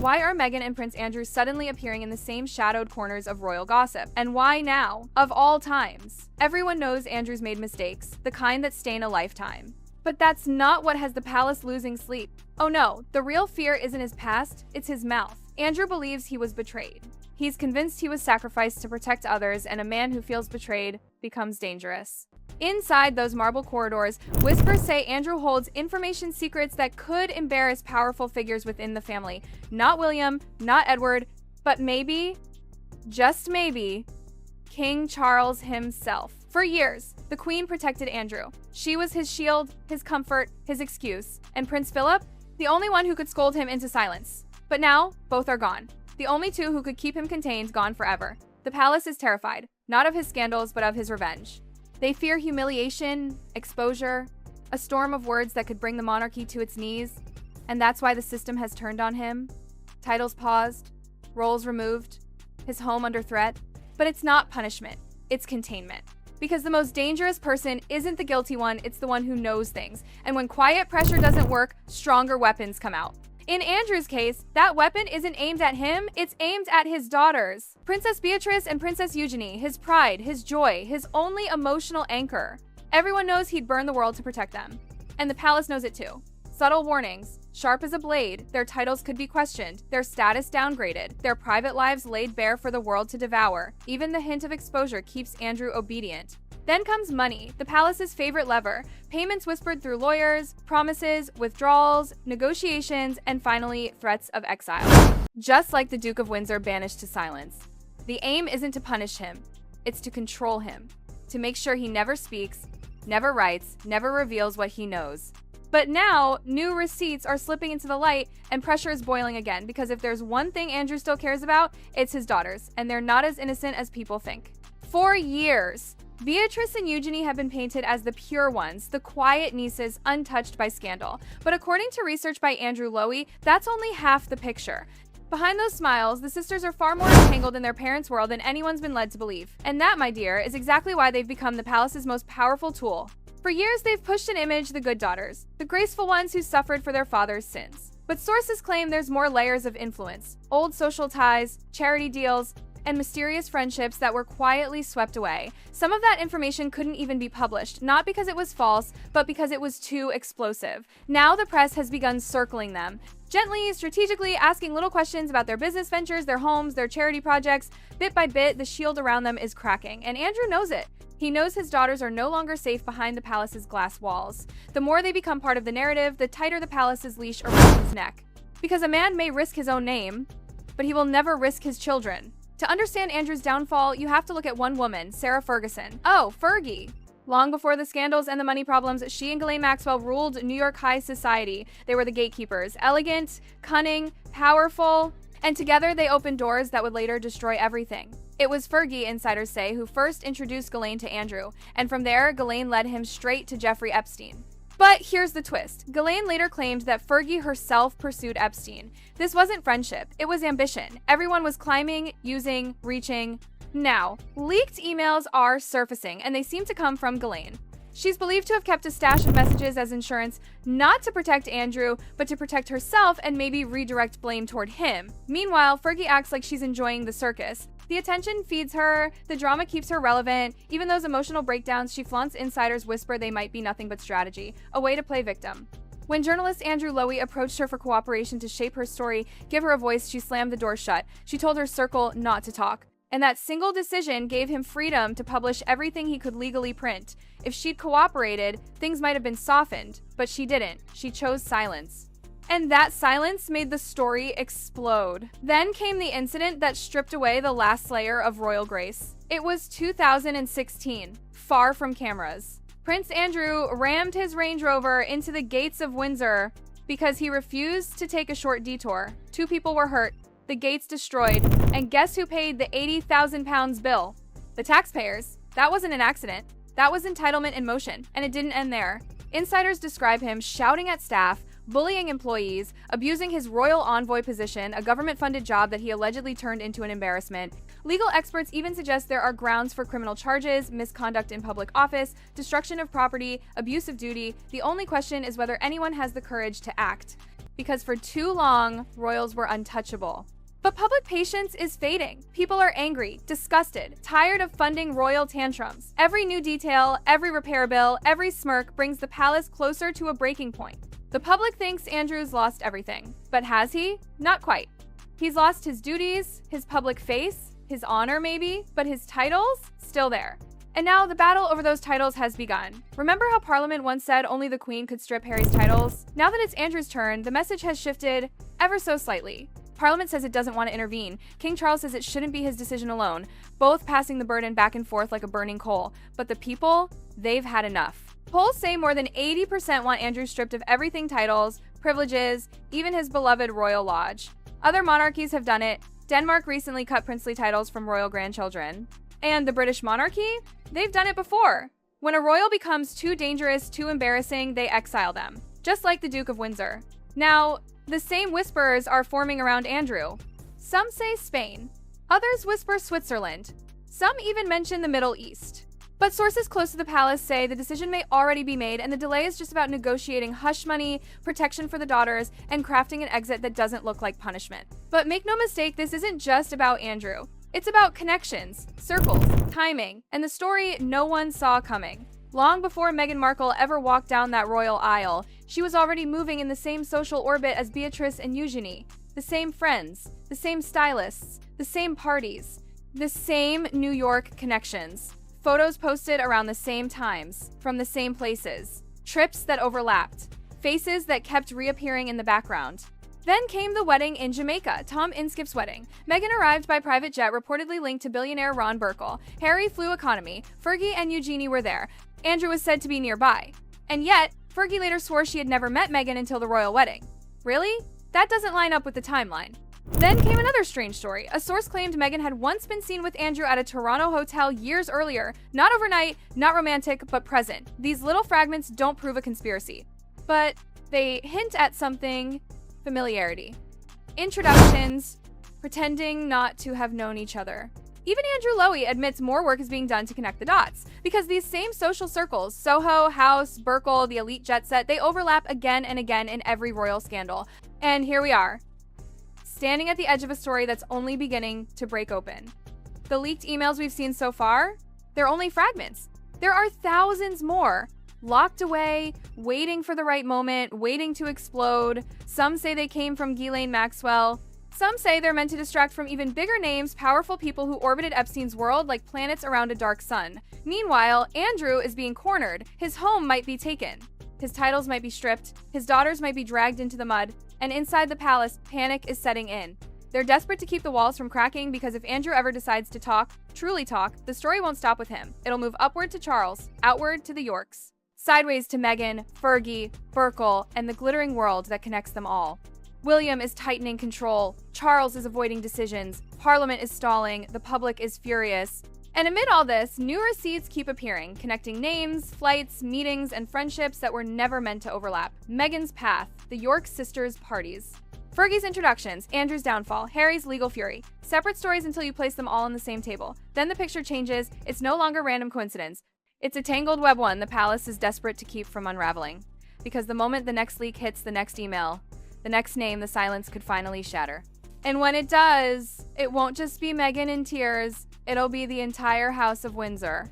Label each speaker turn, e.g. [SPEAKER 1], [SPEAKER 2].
[SPEAKER 1] Why are Meghan and Prince Andrew suddenly appearing in the same shadowed corners of royal gossip? And why now? Of all times. Everyone knows Andrew's made mistakes, the kind that stain a lifetime. But that's not what has the palace losing sleep. Oh no, the real fear isn't his past, it's his mouth. Andrew believes he was betrayed. He's convinced he was sacrificed to protect others, and a man who feels betrayed becomes dangerous. Inside those marble corridors, whispers say Andrew holds information secrets that could embarrass powerful figures within the family. Not William, not Edward, but maybe, just maybe, King Charles himself. For years, the Queen protected Andrew. She was his shield, his comfort, his excuse. And Prince Philip, the only one who could scold him into silence. But now, both are gone. The only two who could keep him contained, gone forever. The palace is terrified, not of his scandals, but of his revenge. They fear humiliation, exposure, a storm of words that could bring the monarchy to its knees. And that's why the system has turned on him. Titles paused, roles removed, his home under threat. But it's not punishment, it's containment. Because the most dangerous person isn't the guilty one, it's the one who knows things. And when quiet pressure doesn't work, stronger weapons come out. In Andrew's case, that weapon isn't aimed at him, it's aimed at his daughters. Princess Beatrice and Princess Eugenie, his pride, his joy, his only emotional anchor. Everyone knows he'd burn the world to protect them. And the palace knows it too. Subtle warnings, sharp as a blade, their titles could be questioned, their status downgraded, their private lives laid bare for the world to devour. Even the hint of exposure keeps Andrew obedient. Then comes money, the palace's favorite lever. Payments whispered through lawyers, promises, withdrawals, negotiations, and finally, threats of exile. Just like the Duke of Windsor banished to silence. The aim isn't to punish him, it's to control him. To make sure he never speaks, never writes, never reveals what he knows. But now, new receipts are slipping into the light and pressure is boiling again, because if there's one thing Andrew still cares about, it's his daughters, and they're not as innocent as people think. For years, Beatrice and Eugenie have been painted as the pure ones, the quiet nieces untouched by scandal. But according to research by Andrew Lowy, that's only half the picture. Behind those smiles, the sisters are far more entangled in their parents' world than anyone's been led to believe. And that, my dear, is exactly why they've become the palace's most powerful tool. For years, they've pushed an image, the good daughters, the graceful ones who suffered for their father's sins. But sources claim there's more layers of influence, old social ties, charity deals, and mysterious friendships that were quietly swept away. Some of that information couldn't even be published, not because it was false, but because it was too explosive. Now the press has begun circling them, gently, strategically asking little questions about their business ventures, their homes, their charity projects. Bit by bit, the shield around them is cracking, and Andrew knows it. He knows his daughters are no longer safe behind the palace's glass walls. The more they become part of the narrative, the tighter the palace's leash around his neck. Because a man may risk his own name, but he will never risk his children. To understand Andrew's downfall, you have to look at one woman, Sarah Ferguson. Oh, Fergie. Long before the scandals and the money problems, she and Ghislaine Maxwell ruled New York high society. They were the gatekeepers. Elegant, cunning, powerful, and together they opened doors that would later destroy everything. It was Fergie, insiders say, who first introduced Ghislaine to Andrew, and from there, Ghislaine led him straight to Jeffrey Epstein. But here's the twist. Ghislaine later claimed that Fergie herself pursued Epstein. This wasn't friendship, it was ambition. Everyone was climbing, using, reaching. Now, leaked emails are surfacing, and they seem to come from Ghislaine. She's believed to have kept a stash of messages as insurance, not to protect Andrew, but to protect herself and maybe redirect blame toward him. Meanwhile, Fergie acts like she's enjoying the circus. The attention feeds her, the drama keeps her relevant. Even those emotional breakdowns, she flaunts insiders whisper they might be nothing but strategy, a way to play victim. When journalist Andrew Lowy approached her for cooperation to shape her story, give her a voice, she slammed the door shut. She told her circle not to talk. And that single decision gave him freedom to publish everything he could legally print. If she'd cooperated, things might have been softened, but she didn't. She chose silence. And that silence made the story explode. Then came the incident that stripped away the last layer of royal grace. It was 2016, far from cameras. Prince Andrew rammed his Range Rover into the gates of Windsor because he refused to take a short detour. 2 people were hurt, the gates destroyed, and guess who paid the £80,000 bill? The taxpayers. That wasn't an accident. That was entitlement in motion, and it didn't end there. Insiders describe him shouting at staff, bullying employees, abusing his royal envoy position, a government-funded job that he allegedly turned into an embarrassment. Legal experts even suggest there are grounds for criminal charges, misconduct in public office, destruction of property, abuse of duty. The only question is whether anyone has the courage to act. because for too long, royals were untouchable. But public patience is fading. People are angry, disgusted, tired of funding royal tantrums. Every new detail, every repair bill, every smirk brings the palace closer to a breaking point. The public thinks Andrew's lost everything. But has he? Not quite. He's lost his duties, his public face, his honor maybe, but his titles? Still there. And now the battle over those titles has begun. Remember how Parliament once said only the Queen could strip Harry's titles? Now that it's Andrew's turn, the message has shifted ever so slightly. Parliament says it doesn't want to intervene. King Charles says it shouldn't be his decision alone, both passing the burden back and forth like a burning coal. But the people, they've had enough. Polls say more than 80% want Andrew stripped of everything titles, privileges, even his beloved royal lodge. Other monarchies have done it. Denmark recently cut princely titles from royal grandchildren. And the British monarchy? They've done it before. When a royal becomes too dangerous, too embarrassing, they exile them. Just like the Duke of Windsor. Now, the same whispers are forming around Andrew. Some say Spain. Others whisper Switzerland. Some even mention the Middle East. But sources close to the palace say the decision may already be made and the delay is just about negotiating hush money, protection for the daughters, and crafting an exit that doesn't look like punishment. But make no mistake, this isn't just about Andrew. It's about connections, circles, timing, and the story no one saw coming. Long before Meghan Markle ever walked down that royal aisle, she was already moving in the same social orbit as Beatrice and Eugenie. The same friends, the same stylists, the same parties, the same New York connections. Photos posted around the same times, from the same places. Trips that overlapped. Faces that kept reappearing in the background. Then came the wedding in Jamaica, Tom Inskip's wedding. Meghan arrived by private jet reportedly linked to billionaire Ron Burkle. Harry flew economy. Fergie and Eugenie were there. Andrew was said to be nearby. And yet, Fergie later swore she had never met Meghan until the royal wedding. Really? That doesn't line up with the timeline. Then came another strange story. A source claimed Meghan had once been seen with Andrew at a Toronto hotel years earlier. Not overnight, not romantic, but present. These little fragments don't prove a conspiracy. But they hint at something: familiarity. Introductions, pretending not to have known each other. Even Andrew Lowy admits more work is being done to connect the dots, because these same social circles, Soho, House, Burkle, the elite jet set, they overlap again and again in every royal scandal. And here we are, standing at the edge of a story that's only beginning to break open. The leaked emails we've seen so far, they're only fragments. There are thousands more, locked away, waiting for the right moment, waiting to explode. Some say they came from Ghislaine Maxwell. Some say they're meant to distract from even bigger names, powerful people who orbited Epstein's world like planets around a dark sun. Meanwhile, Andrew is being cornered. His home might be taken. His titles might be stripped. His daughters might be dragged into the mud. And inside the palace, panic is setting in. They're desperate to keep the walls from cracking because if Andrew ever decides to talk, truly talk, the story won't stop with him. It'll move upward to Charles, outward to the Yorks, sideways to Meghan, Fergie, Burkle, and the glittering world that connects them all. William is tightening control, Charles is avoiding decisions, Parliament is stalling, the public is furious. And amid all this, new receipts keep appearing, connecting names, flights, meetings, and friendships that were never meant to overlap. Meghan's path, the York sisters' parties. Fergie's introductions, Andrew's downfall, Harry's legal fury. Separate stories until you place them all on the same table. Then the picture changes, it's no longer random coincidence. It's a tangled web one the palace is desperate to keep from unraveling. Because the moment the next leak hits the next email, the next name, the silence could finally shatter. And when it does, it won't just be Meghan in tears, it'll be the entire House of Windsor.